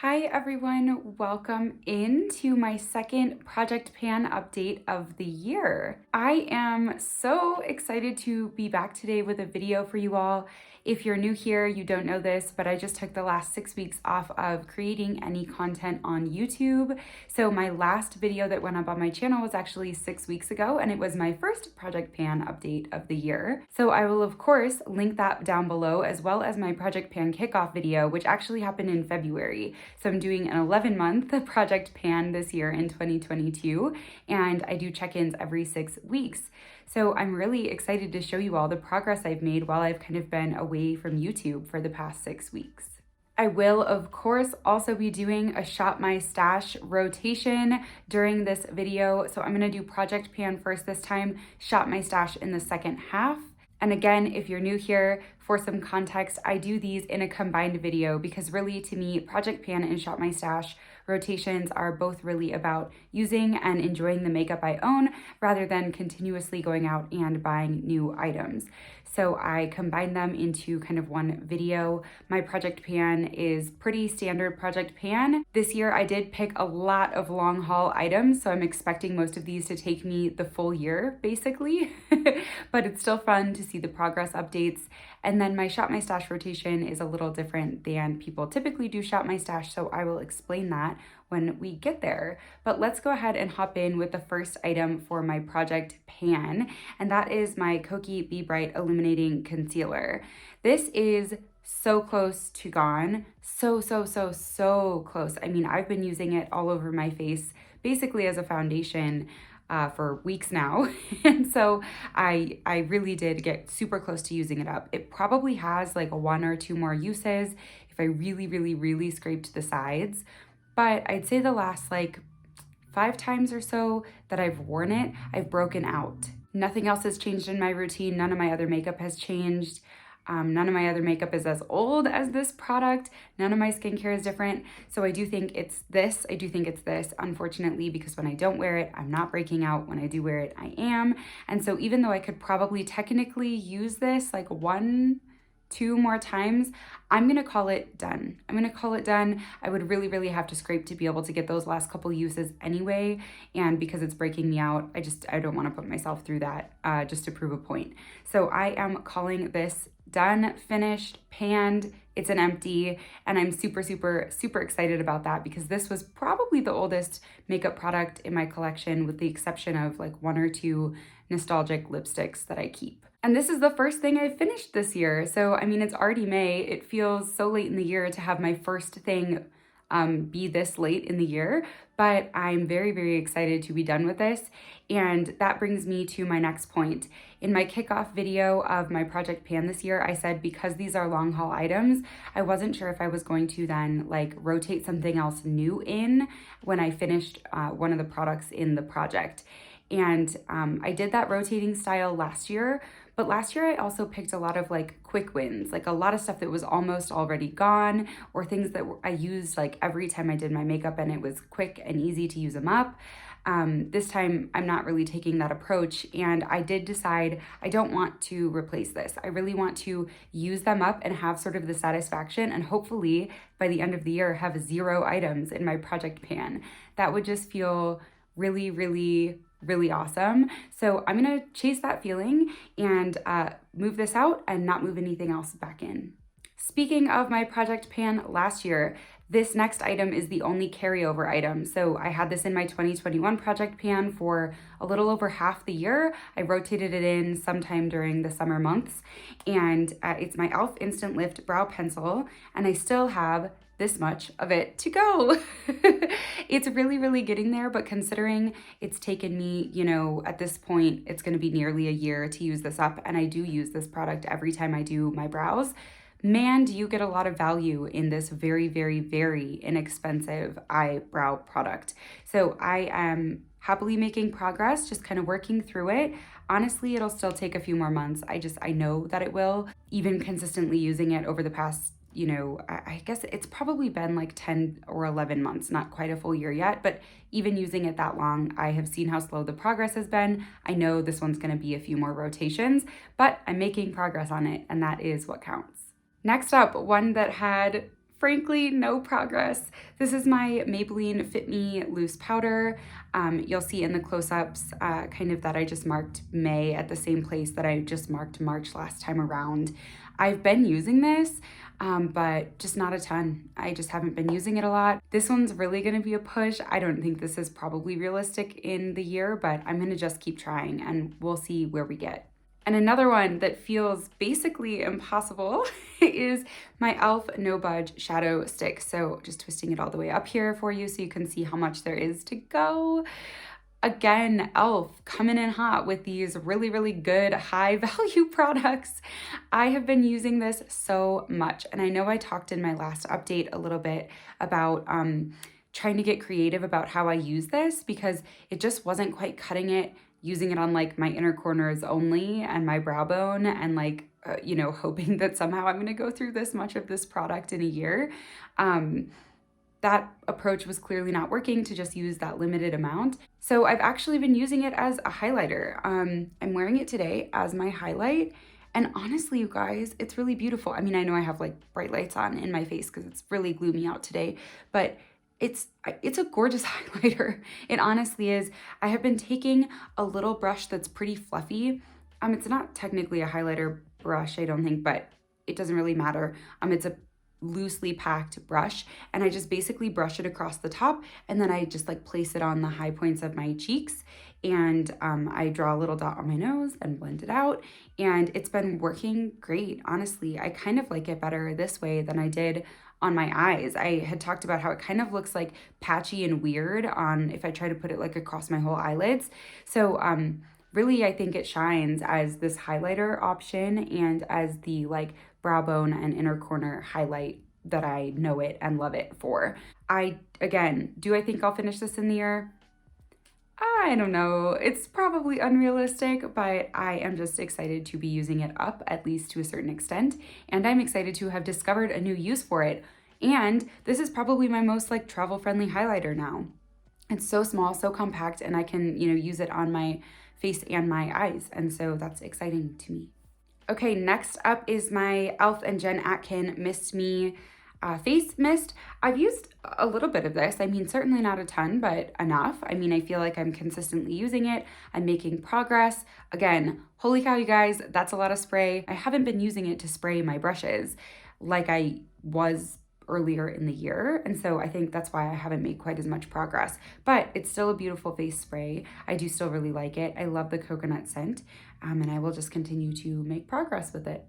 Hi everyone, welcome into my second Project Pan update of the year. I am so excited to be back today with a video for you all. If you're new here, you don't know this, but I just took the last 6 weeks off of creating any content on YouTube. So my last video that went up on my channel was actually 6 weeks ago, and it was my first Project Pan update of the year. So I will of course link that down below, as well as my Project Pan kickoff video, which actually happened in February. So I'm doing an 11-month Project Pan this year in 2022, and I do check-ins every 6 weeks. So I'm really excited to show you all the progress I've made while I've kind of been away from YouTube for the past 6 weeks. I will, of course, also be doing a Shop My Stash rotation during this video. So I'm gonna do Project Pan first this time, Shop My Stash in the second half. And again, if you're new here, for some context, I do these in a combined video because really to me, Project Pan and Shop My Stash rotations are both really about using and enjoying the makeup I own rather than continuously going out and buying new items. So I combine them into kind of one video. My Project Pan is pretty standard Project Pan. This year I did pick a lot of long haul items, so I'm expecting most of these to take me the full year basically, but it's still fun to see the progress updates. And then my Shop My Stash rotation is a little different than people typically do Shop My Stash, so I will explain that when we get there. But let's go ahead and hop in with the first item for my Project Pan, and that is my Kokie Be Bright Illuminating Concealer. This is so close to gone. So close. I mean, I've been using it all over my face, basically as a foundation for weeks now. And so I really did get super close to using it up. It probably has like 1 or 2 more uses if I really scraped the sides. But I'd say the last like 5 times or so that I've worn it, I've broken out. Nothing else has changed in my routine. None of my other makeup has changed. None of my other makeup is as old as this product. None of my skincare is different. So I do think it's this. Unfortunately, because when I don't wear it, I'm not breaking out. When I do wear it, I am. And so even though I could probably technically use this like 1, 2 more times, I'm gonna call it done. I would really have to scrape to be able to get those last couple uses anyway. And because it's breaking me out, I don't wanna put myself through that just to prove a point. So I am calling this done, finished, panned. It's an empty, and I'm super excited about that because this was probably the oldest makeup product in my collection with the exception of like 1 or 2 nostalgic lipsticks that I keep. And this is the first thing I've finished this year. So, I mean, it's already May. It feels so late in the year to have my first thing be this late in the year, but I'm very excited to be done with this. And that brings me to my next point. In my kickoff video of my Project Pan this year, I said because these are long haul items, I wasn't sure if I was going to then like rotate something else new in when I finished one of the products in the project. And I did that rotating style last year, but last year I also picked a lot of like quick wins, like a lot of stuff that was almost already gone or things that I used like every time I did my makeup and it was quick and easy to use them up. This time I'm not really taking that approach, and I did decide I don't want to replace this. I really want to use them up and have sort of the satisfaction and hopefully by the end of the year have 0 items in my Project Pan. That would just feel really awesome. So I'm gonna chase that feeling and move this out and not move anything else back in. Speaking of my Project Pan last year, this next item is the only carryover item. So I had this in my 2021 Project Pan for a little over half the year. I rotated it in sometime during the summer months, and it's my e.l.f. Instant Lift Brow Pencil, and I still have this much of it to go. It's really getting there, but considering it's taken me, you know, at this point, it's gonna be nearly a year to use this up, and I do use this product every time I do my brows. Man, do you get a lot of value in this very inexpensive eyebrow product. So I am happily making progress, just kind of working through it. Honestly, it'll still take a few more months. I know that it will, even consistently using it over the past, you know, I guess it's probably been like 10 or 11 months, not quite a full year yet, but even using it that long, I have seen how slow the progress has been. I know this one's gonna be a few more rotations, but I'm making progress on it, and that is what counts. Next up, one that had frankly, no progress. This is my Maybelline Fit Me Loose Powder. You'll see in the close-ups kind of that I just marked May at the same place that I just marked March last time around. I've been using this, but just not a ton. I just haven't been using it a lot. This one's really gonna be a push. I don't think this is probably realistic in the year, but I'm gonna just keep trying and we'll see where we get. And another one that feels basically impossible is my e.l.f. No Budge Shadow Stick. So just twisting it all the way up here for you so you can see how much there is to go. Again, e.l.f. coming in hot with these really, really good high value products. I have been using this so much. And I know I talked in my last update a little bit about trying to get creative about how I use this because it just wasn't quite cutting it using it on like my inner corners only and my brow bone and like, you know, hoping that somehow I'm going to go through this much of this product in a year. That approach was clearly not working to just use that limited amount. So I've actually been using it as a highlighter. I'm wearing it today as my highlight. And honestly, you guys, it's really beautiful. I mean, I know I have like bright lights on in my face because it's really gloomy out today, but it's a gorgeous highlighter. It honestly is. I have been taking a little brush that's pretty fluffy. It's not technically a highlighter brush, I don't think, but it doesn't really matter. It's a loosely packed brush and I just basically brush it across the top and then I just like place it on the high points of my cheeks and I draw a little dot on my nose and blend it out and it's been working great. Honestly, I kind of like it better this way than I did on my eyes. I had talked about how it kind of looks like patchy and weird on if I try to put it like across my whole eyelids. So really I think it shines as this highlighter option and as the like brow bone and inner corner highlight that I know it and love it for. Again, do I think I'll finish this in the year? I don't know. It's probably unrealistic, but I am just excited to be using it up, at least to a certain extent. And I'm excited to have discovered a new use for it. And this is probably my most like travel-friendly highlighter now. It's so small, so compact, and I can, you know, use it on my face and my eyes. And so that's exciting to me. Okay, next up is my e.l.f. and Jen Atkin Mist Me face mist. I've used a little bit of this. I mean, certainly not a ton, but enough. I mean, I feel like I'm consistently using it. I'm making progress. Again, holy cow, you guys, that's a lot of spray. I haven't been using it to spray my brushes like I was earlier in the year. And so I think that's why I haven't made quite as much progress, but it's still a beautiful face spray. I do still really like it. I love the coconut scent and I will just continue to make progress with it.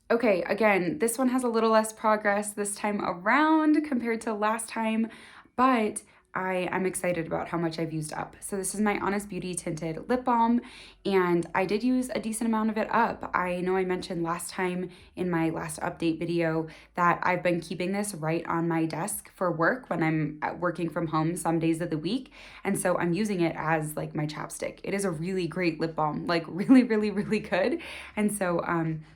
Okay, again, this one has a little less progress this time around compared to last time, but I am excited about how much I've used up. So this is my Honest Beauty Tinted Lip Balm, and I did use a decent amount of it up. I know I mentioned last time in my last update video that I've been keeping this right on my desk for work when I'm working from home some days of the week, and so I'm using it as like my chapstick. It is a really great lip balm, like really, really, really good, and so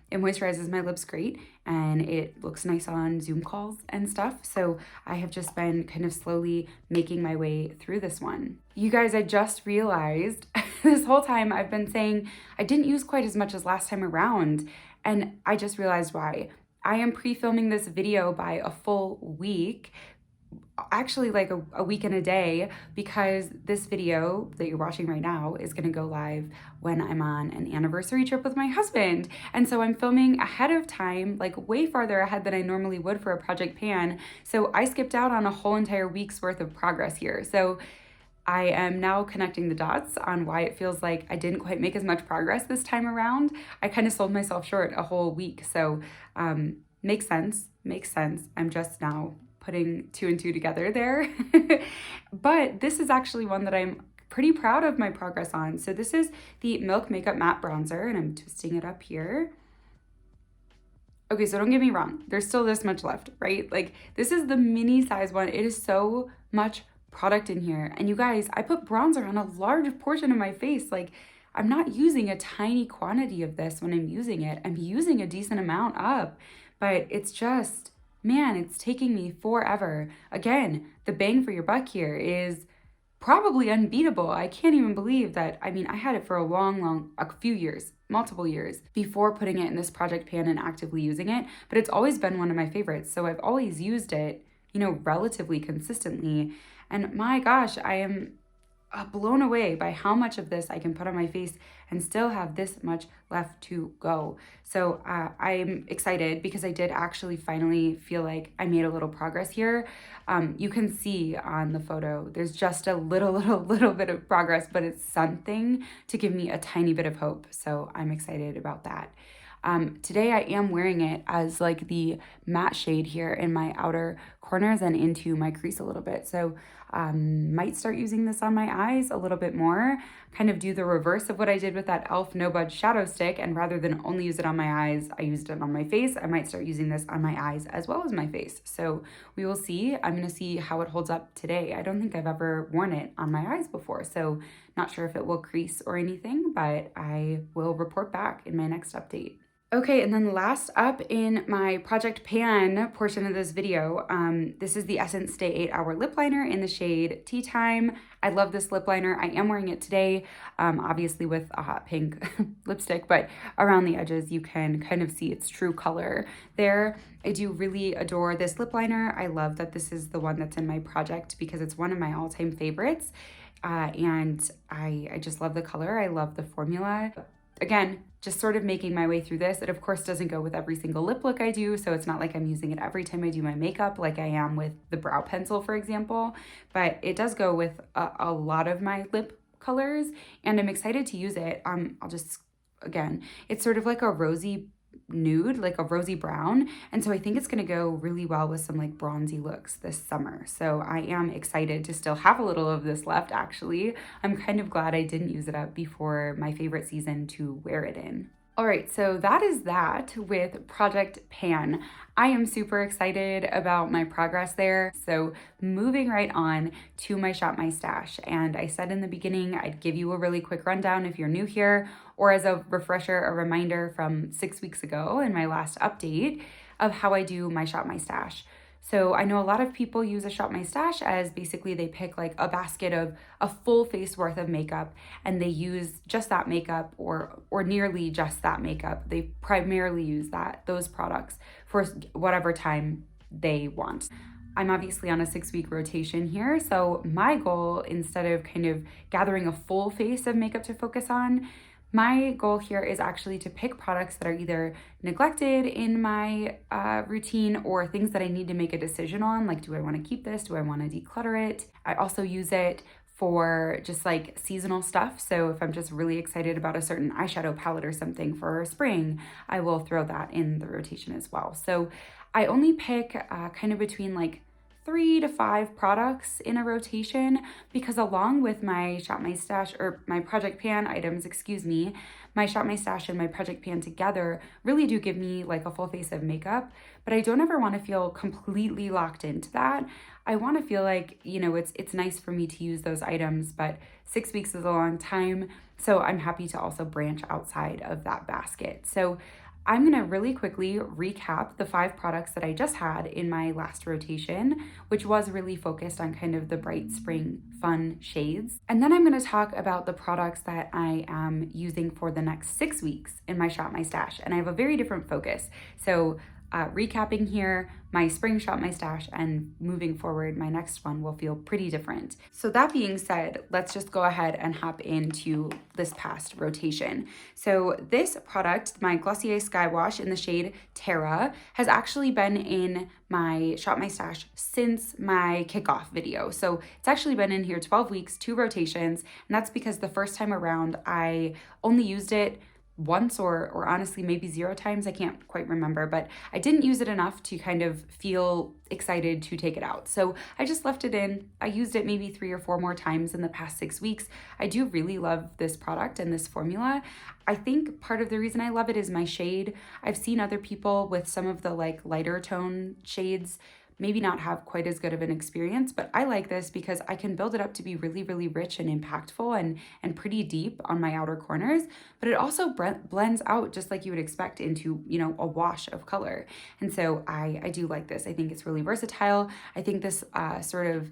it moisturizes my lips great, and it looks nice on Zoom calls and stuff. So I have just been kind of slowly making my way through this one. You guys, I just realized this whole time I've been saying I didn't use quite as much as last time around, and I just realized why. I am pre-filming this video by a full week, actually like a week and a day, because this video that you're watching right now is gonna go live when I'm on an anniversary trip with my husband. And so I'm filming ahead of time, like way farther ahead than I normally would for a Project Pan. So I skipped out on a whole entire week's worth of progress here. So I am now connecting the dots on why it feels like I didn't quite make as much progress this time around. I kind of sold myself short a whole week. So makes sense. I'm just now putting two and two together there. But this is actually one that I'm pretty proud of my progress on. So this is the Milk Makeup Matte Bronzer, and I'm twisting it up here. Okay, so don't get me wrong, there's still this much left, right? Like this is the mini size one. It is so much product in here. And you guys, I put bronzer on a large portion of my face. Like I'm not using a tiny quantity of this when I'm using it. I'm using a decent amount up, but it's just, man, it's taking me forever. Again, the bang for your buck here is probably unbeatable. I can't even believe that. I mean, I had it for a few years, multiple years before putting it in this project pan and actively using it, but it's always been one of my favorites. So I've always used it, relatively consistently. And my gosh, I am blown away by how much of this I can put on my face and still have this much left to go. So I'm excited because I did actually finally feel like I made a little progress here. You can see on the photo, there's just a little bit of progress, but it's something to give me a tiny bit of hope. So I'm excited about that. Today I am wearing it as like the matte shade here in my outer corners and into my crease a little bit. So might start using this on my eyes a little bit more, kind of do the reverse of what I did with that e.l.f. No Budge shadow stick, and rather than only use it on my eyes, I used it on my face. I might start using this on my eyes as well as my face. So we will see. I'm gonna see how it holds up today. I don't think I've ever worn it on my eyes before, so not sure if it will crease or anything, but I will report back in my next update. Okay, and then last up in my Project Pan portion of this video, this is the Essence Stay 8-Hour Lip Liner in the shade Tea Time. I love this lip liner. I am wearing it today, obviously with a hot pink lipstick, but around the edges you can kind of see its true color there. I do really adore this lip liner. I love that this is the one that's in my project because it's one of my all-time favorites, and I just love the color. I love the formula. Again, just sort of making my way through this. It of course doesn't go with every single lip look I do, so it's not like I'm using it every time I do my makeup like I am with the brow pencil, for example, but it does go with a lot of my lip colors, and I'm excited to use it. I'll just, again, it's sort of like a rosy nude, like a rosy brown, and so I think it's going to go really well with some like bronzy looks this summer. So I am excited to still have a little of this left. Actually, I'm kind of glad I didn't use it up before my favorite season to wear it in. All right, so that is that with Project Pan. I am super excited about my progress there. So moving right on to my Shop My Stash. And I said in the beginning, I'd give you a really quick rundown if you're new here, or as a refresher, a reminder from 6 weeks ago in my last update of how I do my Shop My Stash. So I know a lot of people use a Shop My Stash as basically they pick like a basket of a full face worth of makeup and they use just that makeup or nearly just that makeup. They primarily use those products for whatever time they want. I'm obviously on a 6-week rotation here, so my goal, instead of kind of gathering a full face of makeup to focus on, my goal here is actually to pick products that are either neglected in my routine or things that I need to make a decision on, like do I want to keep this, do I want to declutter it? I also use it for just like seasonal stuff. So if I'm just really excited about a certain eyeshadow palette or something for spring, I will throw that in the rotation as well. So I only pick kind of between like 3 to 5 products in a rotation because along with my Shop My Stash or my Project Pan items, my Shop My Stash and my Project Pan together really do give me like a full face of makeup, but I don't ever want to feel completely locked into that. I want to feel like, it's nice for me to use those items, but 6 weeks is a long time, so I'm happy to also branch outside of that basket. So I'm gonna really quickly recap the 5 products that I just had in my last rotation, which was really focused on kind of the bright spring fun shades. And then I'm gonna talk about the products that I am using for the next 6 weeks in my Shop My Stash. And I have a very different focus. So recapping here, my spring Shop My Stash, and moving forward, my next one will feel pretty different. So that being said, let's just go ahead and hop into this past rotation. So this product, my Glossier Sky Wash in the shade Terra, has actually been in my Shop My Stash since my kickoff video. So it's actually been in here 12 weeks, 2 rotations, and that's because the first time around I only used it once or honestly maybe 0 times, I can't quite remember, but I didn't use it enough to kind of feel excited to take it out. So I just left it in. I used it maybe 3 or 4 more times in the past 6 weeks. I do really love this product and this formula. I think part of the reason I love it is my shade. I've seen other people with some of the like lighter tone shades maybe not have quite as good of an experience, but I like this because I can build it up to be really, really rich and impactful and pretty deep on my outer corners, but it also blends out just like you would expect into, a wash of color. And so I do like this. I think it's really versatile. I think this sort of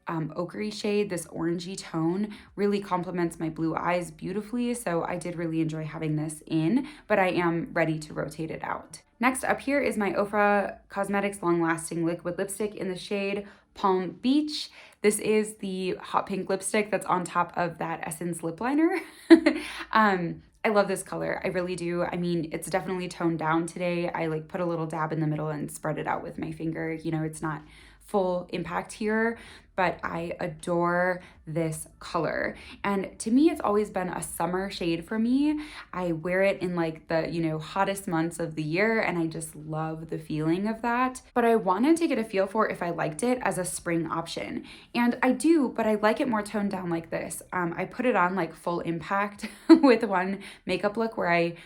ochre shade, this orangey tone, really complements my blue eyes beautifully. So I did really enjoy having this in, but I am ready to rotate it out. Next up here is my Ofra Cosmetics Long Lasting Liquid Lipstick in the shade Palm Beach. This is the hot pink lipstick that's on top of that Essence lip liner. I love this color. I really do. I mean, it's definitely toned down today. I like put a little dab in the middle and spread it out with my finger. You know, it's not full impact here, but I adore this color. And to me, it's always been a summer shade for me. I wear it in like the, you know, hottest months of the year, and I just love the feeling of that. But I wanted to get a feel for if I liked it as a spring option. And I do, but I like it more toned down like this. I put it on like full impact with one makeup look where I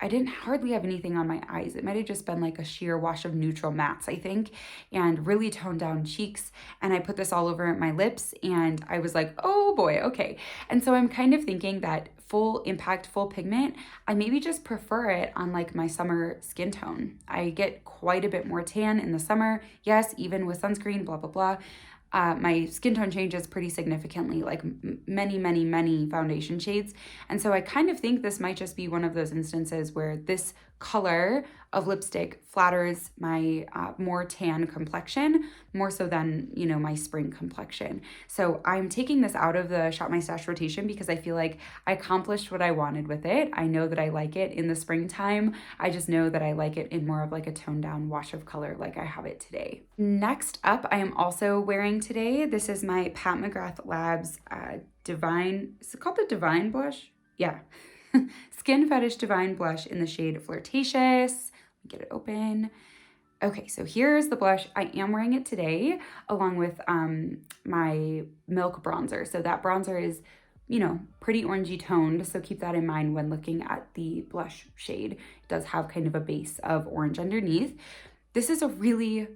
didn't hardly have anything on my eyes. It might have just been like a sheer wash of neutral mattes, I think, and really toned down cheeks. And I put this all over my lips and I was like, oh boy, okay. And so I'm kind of thinking that full impact, full pigment, I maybe just prefer it on like my summer skin tone. I get quite a bit more tan in the summer. Yes, even with sunscreen, blah, blah, blah. My skin tone changes pretty significantly, like many foundation shades. And so I kind of think this might just be one of those instances where this color of lipstick flatters my more tan complexion, more so than, you know, my spring complexion. So I'm taking this out of the Shop My Stash rotation because I feel like I accomplished what I wanted with it. I know that I like it in the springtime. I just know that I like it in more of like a toned down wash of color like I have it today. Next up, I am also wearing today, this is my Pat McGrath Labs Divine, is it called the Divine Blush? Yeah. Skin Fetish Divine Blush in the shade Flirtatious. Let me get it open. Okay, so here's the blush. I am wearing it today along with my Milk bronzer. So that bronzer is, you know, pretty orangey toned. So keep that in mind when looking at the blush shade. It does have kind of a base of orange underneath. This is a really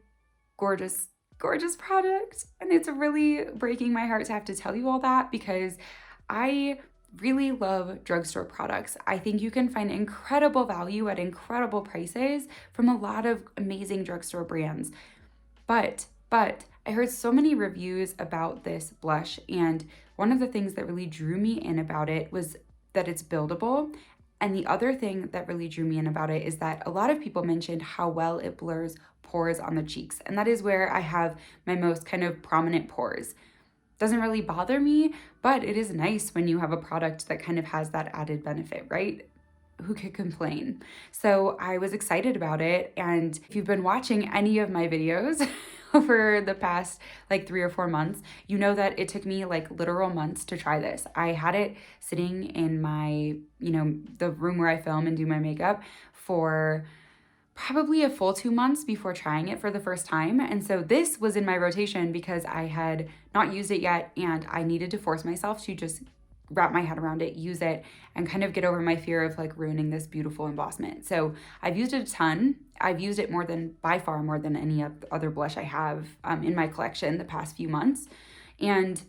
gorgeous product. And it's really breaking my heart to have to tell you all that because I really love drugstore products. I think you can find incredible value at incredible prices from a lot of amazing drugstore brands. But I heard so many reviews about this blush, and one of the things that really drew me in about it was that it's buildable. And the other thing that really drew me in about it is that a lot of people mentioned how well it blurs pores on the cheeks. And that is where I have my most kind of prominent pores. Doesn't really bother me, but it is nice when you have a product that kind of has that added benefit, right? Who could complain? So I was excited about it. And if you've been watching any of my videos over the past like 3 or 4 months, you know that it took me like literal months to try this. I had it sitting in my, you know, the room where I film and do my makeup for probably a full 2 months before trying it for the first time. And so this was in my rotation because I had not used it yet and I needed to force myself to just wrap my head around it, use it, and kind of get over my fear of like ruining this beautiful embossment. So I've used it a ton. I've used it by far more than any other blush I have in my collection the past few months. And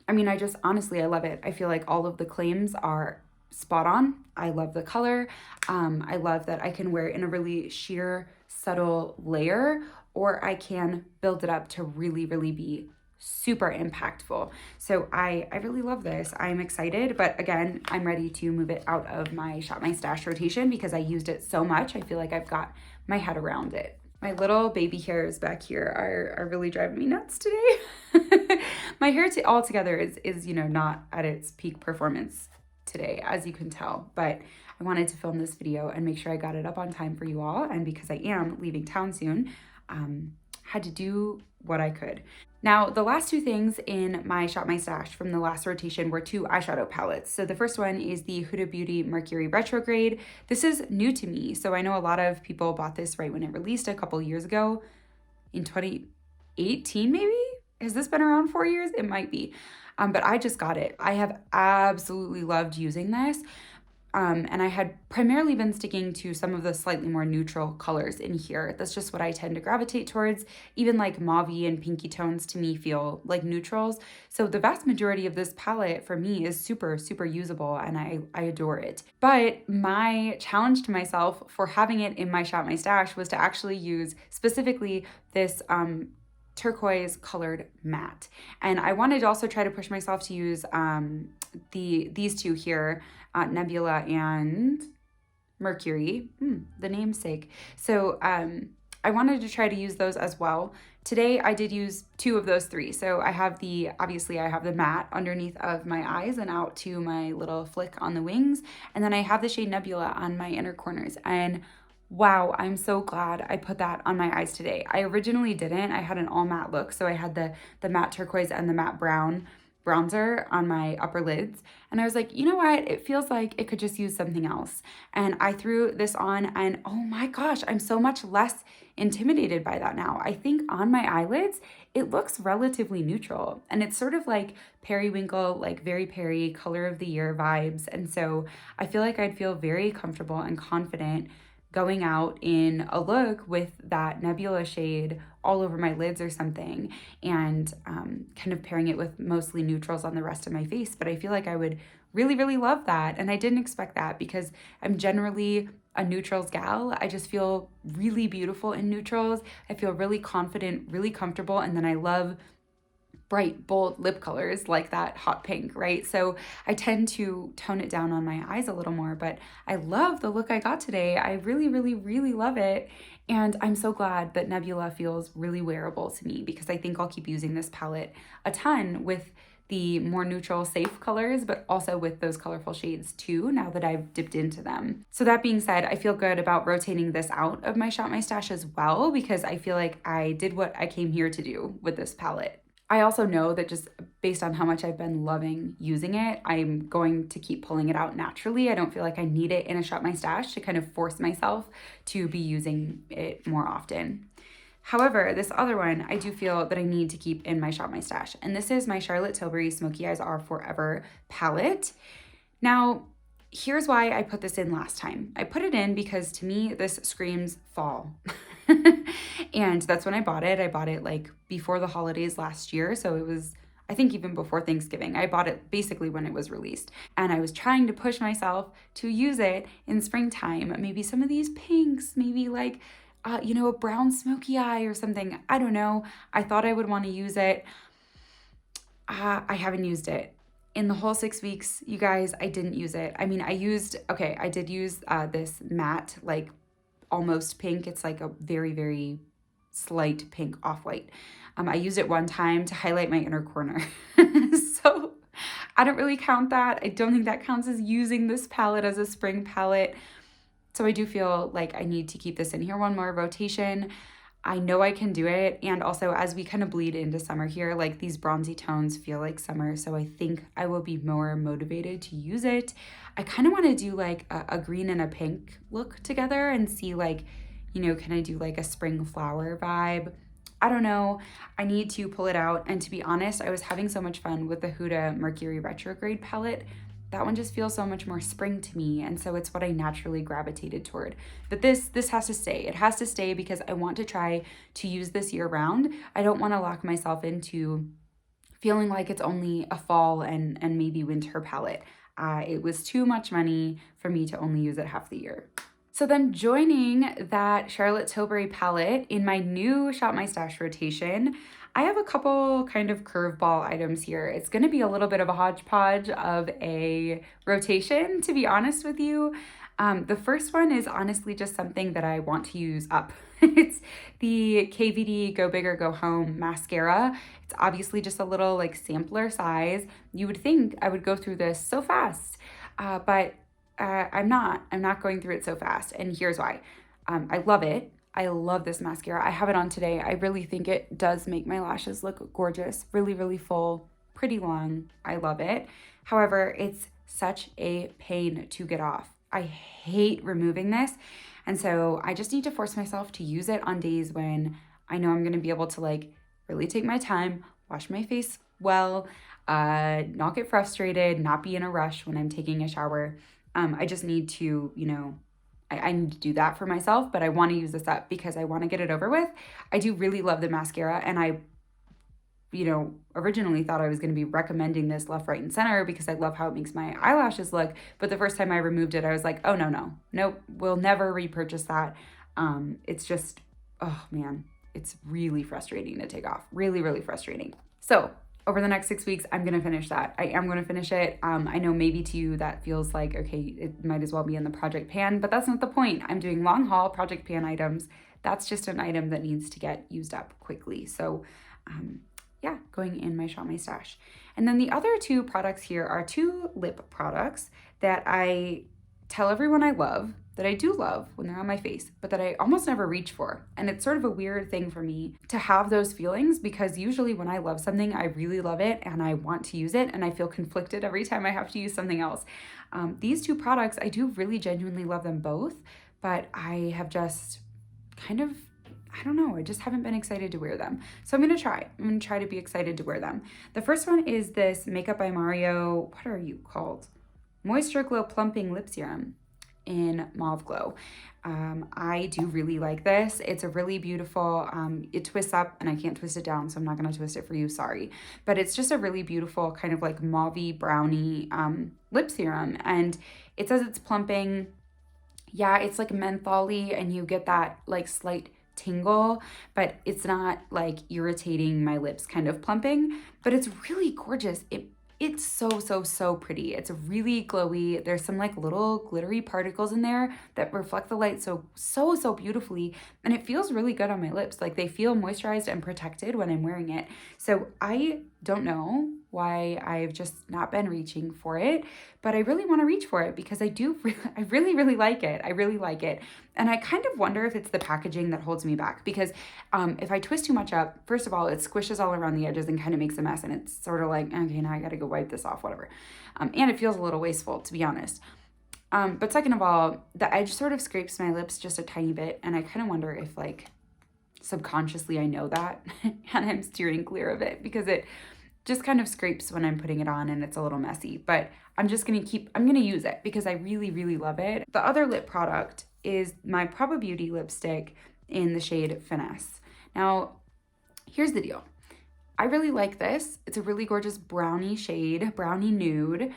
I mean, I just honestly, I love it. I feel like all of the claims are spot on. I love the color. I love that I can wear it in a really sheer, subtle layer, or I can build it up to really be super impactful. So I really love this. I'm excited, but again, I'm ready to move it out of my Shop My Stash rotation because I used it so much. I feel like I've got my head around it. My little baby hairs back here are really driving me nuts today. My hair altogether is, you know, not at its peak performance today, as you can tell, but I wanted to film this video and make sure I got it up on time for you all. And because I am leaving town soon, had to do what I could. Now, the last 2 things in my Shop My Stash from the last rotation were 2 eyeshadow palettes. So the first one is the Huda Beauty Mercury Retrograde. This is new to me. So I know a lot of people bought this right when it released a couple years ago in 2018, maybe? Has this been around 4 years? It might be. But I just got it. I have absolutely loved using this. And I had primarily been sticking to some of the slightly more neutral colors in here. That's just what I tend to gravitate towards. Even like mauve-y and pinky tones to me feel like neutrals. So the vast majority of this palette for me is super usable and I adore it. But my challenge to myself for having it in my Shop My Stash was to actually use specifically this turquoise colored matte. And I wanted to also try to push myself to use these two here, Nebula and Mercury, the namesake. So I wanted to try to use those as well. Today I did use two of those three. So I have obviously I have the matte underneath of my eyes and out to my little flick on the wings. And then I have the shade Nebula on my inner corners. And wow, I'm so glad I put that on my eyes today. I originally didn't. I had an all matte look. So I had the matte turquoise and the matte brown bronzer on my upper lids. And I was like, you know what? It feels like it could just use something else. And I threw this on and oh my gosh, I'm so much less intimidated by that now. I think on my eyelids, it looks relatively neutral. And it's sort of like periwinkle, like very Perry color of the year vibes. And so I feel like I'd feel very comfortable and confident going out in a look with that Nebula shade all over my lids or something, and kind of pairing it with mostly neutrals on the rest of my face. But I feel like I would really, really love that. And I didn't expect that because I'm generally a neutrals gal. I just feel really beautiful in neutrals. I feel really confident, really comfortable. And then I love bright, bold lip colors like that hot pink, right? So I tend to tone it down on my eyes a little more, but I love the look I got today. I really, really, really love it. And I'm so glad that Nebula feels really wearable to me because I think I'll keep using this palette a ton with the more neutral, safe colors, but also with those colorful shades too, now that I've dipped into them. So that being said, I feel good about rotating this out of my Shop My Stash as well because I feel like I did what I came here to do with this palette. I also know that just based on how much I've been loving using it, I'm going to keep pulling it out naturally. I don't feel like I need it in a Shop My Stash to kind of force myself to be using it more often. However, this other one, I do feel that I need to keep in my Shop My Stash. And this is my Charlotte Tilbury Smoky Eyes Are Forever palette. Now, here's why I put this in last time. I put it in because to me, this screams fall. And that's when I bought it. I bought it like before the holidays last year. So it was, I think even before Thanksgiving. I bought it basically when it was released. And I was trying to push myself to use it in springtime. Maybe some of these pinks, maybe like, a brown smoky eye or something. I don't know. I thought I would want to use it. I haven't used it. In the whole 6 weeks, you guys, I didn't use it. I mean, I did use this matte, like almost pink. It's like a very, very slight pink off-white. I used it one time to highlight my inner corner. So I don't really count that. I don't think that counts as using this palette as a spring palette. So I do feel like I need to keep this in here one more rotation. I know I can do it. And also as we kind of bleed into summer here, like these bronzy tones feel like summer. So I think I will be more motivated to use it. I kind of want to do like a green and a pink look together and see like, can I do like a spring flower vibe? I don't know. I need to pull it out. And to be honest, I was having so much fun with the Huda Mercury Retrograde palette. That one just feels so much more spring to me. And so it's what I naturally gravitated toward. But this has to stay. It has to stay because I want to try to use this year round. I don't want to lock myself into feeling like it's only a fall and maybe winter palette. It was too much money for me to only use it half the year. So then joining that Charlotte Tilbury palette in my new Shop My Stash rotation, I have a couple kind of curveball items here. It's going to be a little bit of a hodgepodge of a rotation, to be honest with you. The first one is honestly just something that I want to use up. It's the KVD Go Big or Go Home mascara. It's obviously just a little like sampler size. You would think I would go through this so fast, but I'm not going through it so fast. And here's why. I love it. I love this mascara. I have it on today. I really think it does make my lashes look gorgeous, really, really full, pretty long. I love it. However, it's such a pain to get off. I hate removing this. And so I just need to force myself to use it on days when I know I'm going to be able to like really take my time, wash my face well, not get frustrated, not be in a rush when I'm taking a shower. I just need to, I need to do that for myself, but I want to use this up because I want to get it over with. I do really love the mascara, and I, originally thought I was going to be recommending this left, right, and center because I love how it makes my eyelashes look. But the first time I removed it, I was like, oh, nope, we'll never repurchase that. It's just, oh man, it's really frustrating to take off. Really, really frustrating. So over the next 6 weeks, I'm going to finish that. I am going to finish it. I know maybe to you that feels like, okay, it might as well be in the project pan, but that's not the point. I'm doing long haul project pan items. That's just an item that needs to get used up quickly. So yeah, going in my Shop My Stash. And then the other two products here are two lip products that I tell everyone I love, that I do love when they're on my face, but that I almost never reach for. And it's sort of a weird thing for me to have those feelings, because usually when I love something, I really love it and I want to use it, and I feel conflicted every time I have to use something else. These two products, I do really genuinely love them both, but I have just kind of, I don't know, I just haven't been excited to wear them. So I'm gonna try to be excited to wear them. The first one is this Makeup by Mario, what are you called? Moisture Glow Plumping Lip Serum in Mauve Glow. I do really like this. It's a really beautiful, it twists up and I can't twist it down, so I'm not gonna twist it for you, sorry. But it's just a really beautiful kind of like mauve-y, brownie lip serum. And it says it's plumping. Yeah, it's like mentholy and you get that like slight tingle, but it's not like irritating my lips kind of plumping, but it's really gorgeous. It's so pretty. It's really glowy. There's some like little glittery particles in there that reflect the light so beautifully, and it feels really good on my lips. Like they feel moisturized and protected when I'm wearing it. So I don't know why I've just not been reaching for it, but I really want to reach for it because I really like it. I really like it. And I kind of wonder if it's the packaging that holds me back, because if I twist too much up, first of all, it squishes all around the edges and kind of makes a mess, and it's sort of like, okay, now I got to go wipe this off, whatever. And it feels a little wasteful, to be honest. But second of all, the edge sort of scrapes my lips just a tiny bit, and I kind of wonder if like subconsciously I know that and I'm steering clear of it because it just kind of scrapes when I'm putting it on and it's a little messy. But I'm gonna use it because I really love it. The other lip product is my Proba Beauty lipstick in the shade Finesse. Now, here's the deal. I really like this. It's a really gorgeous brownie shade, brownie nude.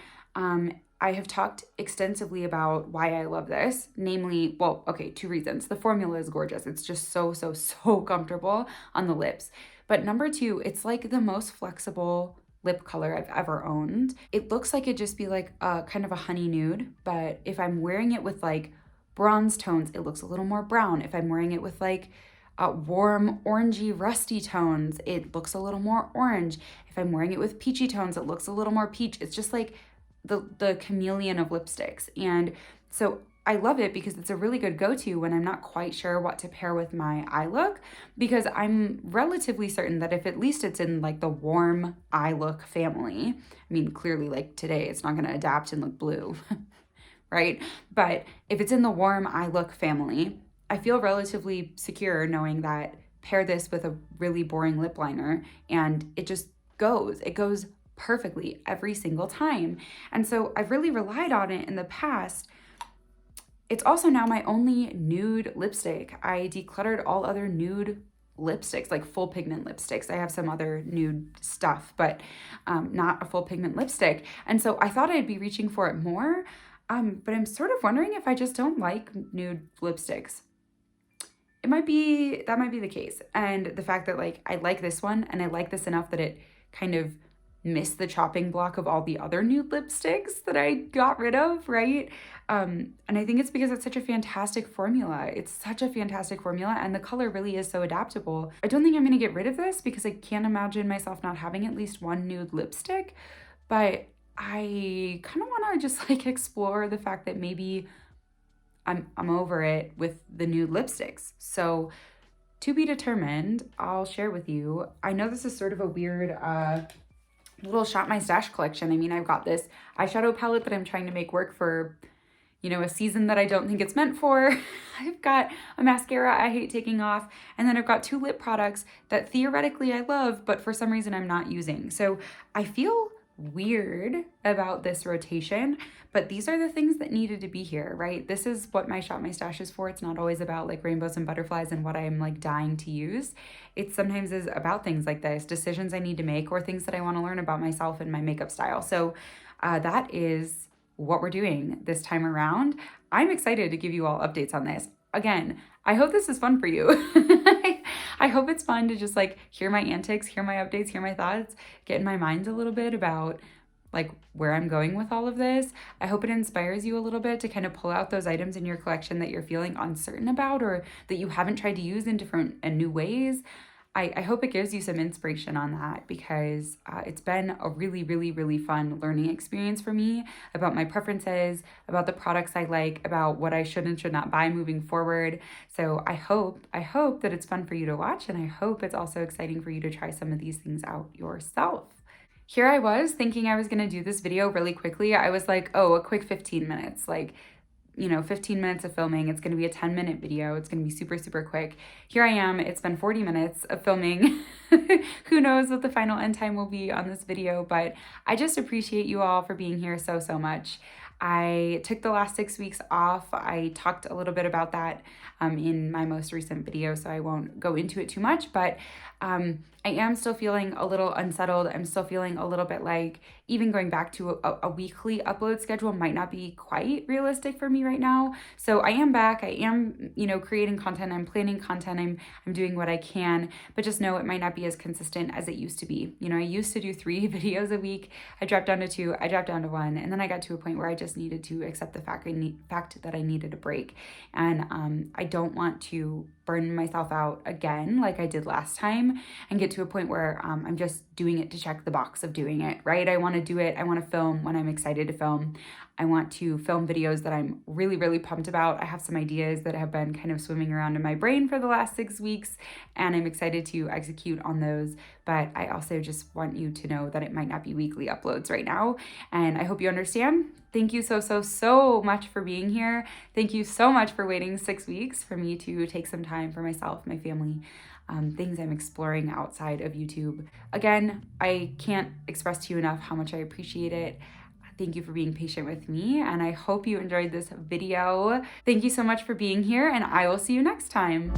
I have talked extensively about why I love this, namely, well, okay, two reasons. The formula is gorgeous. It's just so comfortable on the lips. But number two, it's like the most flexible lip color I've ever owned. It looks like it'd just be like a kind of a honey nude, but if I'm wearing it with like bronze tones, it looks a little more brown. If I'm wearing it with like warm orangey rusty tones, it looks a little more orange. If I'm wearing it with peachy tones, it looks a little more peach. It's just like the chameleon of lipsticks. And so I love it because it's a really good go-to when I'm not quite sure what to pair with my eye look, because I'm relatively certain that if at least it's in like the warm eye look family, I mean, clearly like today, it's not gonna adapt and look blue, right? But if it's in the warm eye look family, I feel relatively secure knowing that pair this with a really boring lip liner and it just goes. It goes perfectly every single time. And so I've really relied on it in the past. It's also now my only nude lipstick. I decluttered all other nude lipsticks, like full pigment lipsticks. I have some other nude stuff, but not a full pigment lipstick. And so I thought I'd be reaching for it more, but I'm sort of wondering if I just don't like nude lipsticks. That might be the case. And the fact that like I like this one and I like this enough that it kind of missed the chopping block of all the other nude lipsticks that I got rid of, right? And I think it's because it's such a fantastic formula. It's such a fantastic formula and the color really is so adaptable. I don't think I'm gonna get rid of this because I can't imagine myself not having at least one nude lipstick, but I kind of wanna just like explore the fact that maybe I'm over it with the nude lipsticks. So to be determined, I'll share with you. I know this is sort of a weird, little Shop My Stash collection. I mean, I've got this eyeshadow palette that I'm trying to make work for, you know, a season that I don't think it's meant for. I've got a mascara I hate taking off, and then I've got two lip products that theoretically I love, but for some reason I'm not using. So I feel weird about this rotation, but these are the things that needed to be here, right? This is what my Shop My Stash is for. It's not always about like rainbows and butterflies and what I'm like dying to use. It sometimes is about things like this, decisions I need to make or things that I want to learn about myself and my makeup style. So that is what we're doing this time around. I'm excited to give you all updates on this. Again, I hope this is fun for you. I hope it's fun to just like hear my antics, hear my updates, hear my thoughts, get in my mind a little bit about like where I'm going with all of this. I hope it inspires you a little bit to kind of pull out those items in your collection that you're feeling uncertain about or that you haven't tried to use in different and new ways. I hope it gives you some inspiration on that because it's been a really, really, really fun learning experience for me about my preferences, about the products I like, about what I should and should not buy moving forward. So I hope that it's fun for you to watch, and I hope it's also exciting for you to try some of these things out yourself. Here I was thinking I was going to do this video really quickly. I was like, oh, a quick 15 minutes, like 15 minutes of filming. It's going to be a 10-minute video. It's going to be super, super quick. Here I am. It's been 40 minutes of filming. Who knows what the final end time will be on this video, but I just appreciate you all for being here so, so much. I took the last 6 weeks off. I talked a little bit about that in my most recent video, so I won't go into it too much, but I am still feeling a little unsettled. I'm still feeling a little bit like even going back to a weekly upload schedule might not be quite realistic for me right now. So I am back. I am, creating content. I'm planning content. I'm doing what I can, but just know it might not be as consistent as it used to be. I used to do 3 videos a week. I dropped down to 2. I dropped down to 1, and then I got to a point where I just needed to accept the fact that I needed a break, and I don't want to burn myself out again like I did last time and get to a point where I'm just doing it to check the box of doing it, right? I want to do it. I want to film when I'm excited to film. I want to film videos that I'm really, really pumped about. I have some ideas that have been kind of swimming around in my brain for the last 6 weeks, and I'm excited to execute on those. But I also just want you to know that it might not be weekly uploads right now. And I hope you understand. Thank you so, so, so much for being here. Thank you so much for waiting 6 weeks for me to take some time for myself, my family, things I'm exploring outside of YouTube. Again, I can't express to you enough how much I appreciate it. Thank you for being patient with me, and I hope you enjoyed this video. Thank you so much for being here, and I will see you next time.